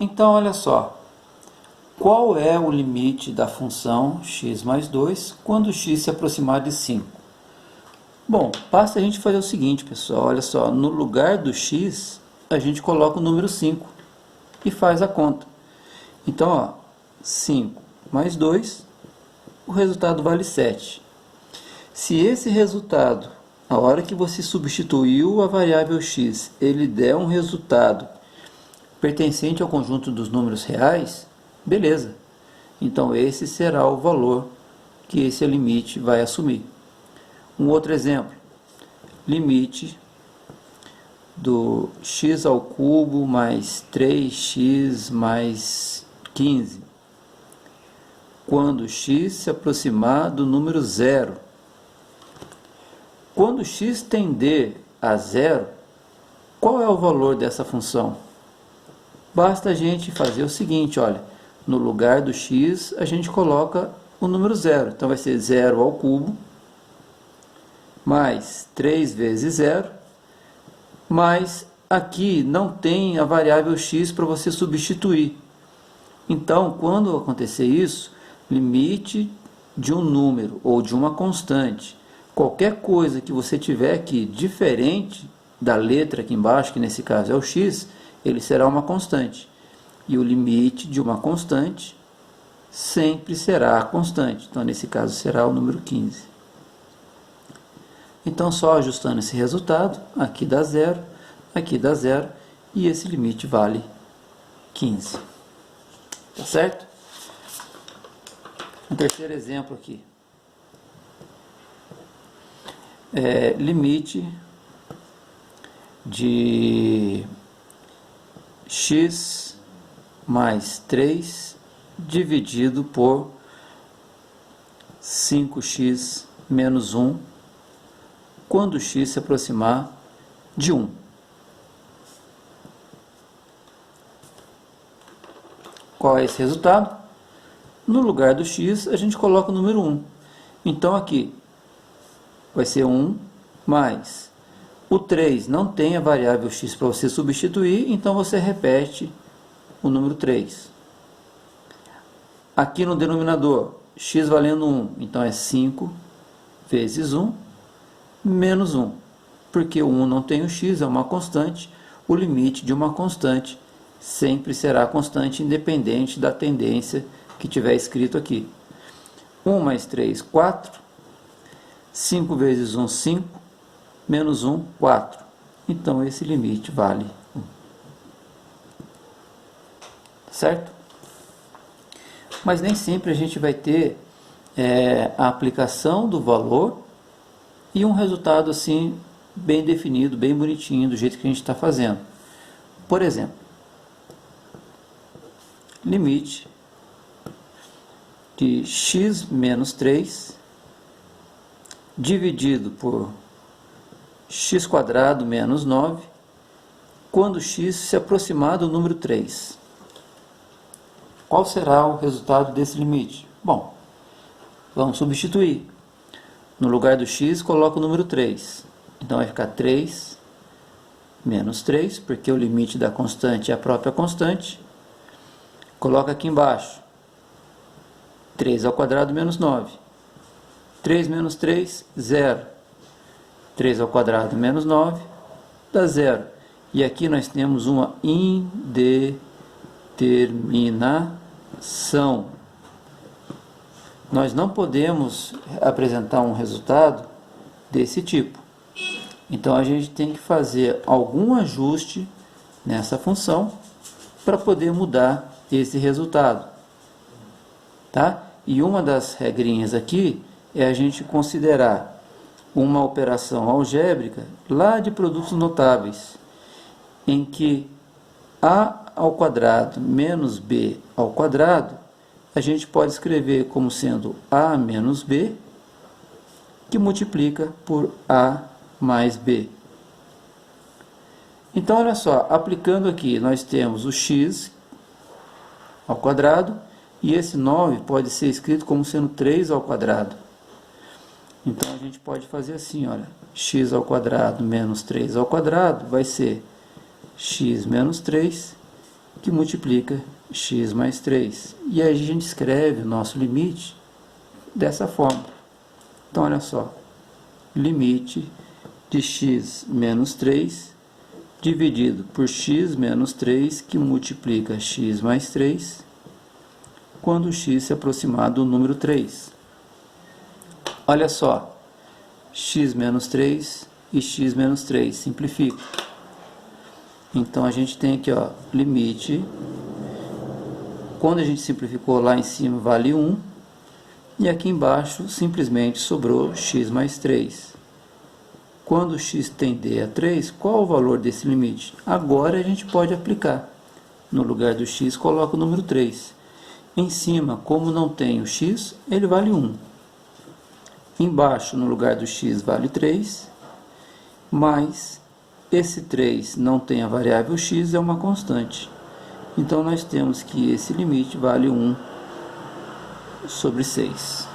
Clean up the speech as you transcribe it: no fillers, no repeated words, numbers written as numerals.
Então, olha só. Qual é o limite da função x mais 2 quando x se aproximar de 5? Bom, basta a gente fazer o seguinte, pessoal. Olha só, no lugar do x, a gente coloca o número 5 e faz a conta. Então, ó, 5 mais 2, o resultado vale 7. Se esse resultado, a hora que você substituiu a variável x, ele der um resultado pertencente ao conjunto dos números reais, beleza. Então esse será o valor que esse limite vai assumir. Um outro exemplo, limite do x ao cubo mais 3x mais 15, quando x se aproximar do número zero. Quando x tender a zero, qual é o valor dessa função? Basta a gente fazer o seguinte, olha, no lugar do x a gente coloca o número zero. Então vai ser 0 ao cubo, mais 3 vezes 0, mas aqui não tem a variável x para você substituir. Então, quando acontecer isso, limite de um número ou de uma constante, qualquer coisa que você tiver aqui diferente da letra aqui embaixo, que nesse caso é o x, ele será uma constante. E o limite de uma constante sempre será a constante. Então, nesse caso, será o número 15. Então, só ajustando esse resultado, aqui dá 0, aqui dá 0, e esse limite vale 15. Tá certo? Um terceiro exemplo aqui. Limite de x mais 3 dividido por 5x menos 1, quando x se aproximar de 1. Qual é esse resultado? No lugar do x, a gente coloca o número 1. Então, aqui vai ser 1 mais o 3 não tem a variável x para você substituir, então você repete o número 3. Aqui no denominador, x valendo 1, então é 5 vezes 1 menos 1. Porque o 1 não tem o x, é uma constante, o limite de uma constante sempre será constante, independente da tendência que tiver escrito aqui. 1 mais 3, 4. 5 vezes 1, 5. Menos 1, 4. Então, esse limite vale 1. Certo? Mas nem sempre a gente vai ter a aplicação do valor e um resultado assim, bem definido, bem bonitinho, do jeito que a gente está fazendo. Por exemplo, limite de x menos 3 dividido por x² menos 9, quando x se aproximar do número 3. Qual será o resultado desse limite? Bom, vamos substituir. No lugar do x, coloca o número 3. Então vai ficar 3 menos 3, porque o limite da constante é a própria constante. Coloca aqui embaixo 3² menos 9. 3 menos 3, 0. 3² menos 9 dá 0. E aqui nós temos uma indeterminação. Nós não podemos apresentar um resultado desse tipo. Então a gente tem que fazer algum ajuste nessa função para poder mudar esse resultado. Tá? E uma das regrinhas aqui é a gente considerar uma operação algébrica lá de produtos notáveis, em que a² menos b² a gente pode escrever como sendo a menos b, que multiplica por a mais b. Então, olha só, aplicando aqui, nós temos o x ao quadrado, e esse 9 pode ser escrito como sendo 3 ao quadrado. Então, a gente pode fazer assim, olha, x² menos 3 ao quadrado vai ser x menos 3, que multiplica x mais 3. E aí a gente escreve o nosso limite dessa forma. Então, olha só, limite de x menos 3 dividido por x menos 3, que multiplica x mais 3, quando x se aproximar do número 3. Olha só, x menos 3 e x menos 3, simplifica. Então, a gente tem aqui, ó, limite, quando a gente simplificou lá em cima vale 1, e aqui embaixo simplesmente sobrou x mais 3. Quando x tender a 3, qual o valor desse limite? Agora a gente pode aplicar. No lugar do x, coloca o número 3. Em cima, como não tem o x, ele vale 1. Embaixo, no lugar do x, vale 3. Mas esse 3 não tem a variável x, é uma constante. Então, nós temos que esse limite vale 1 sobre 6.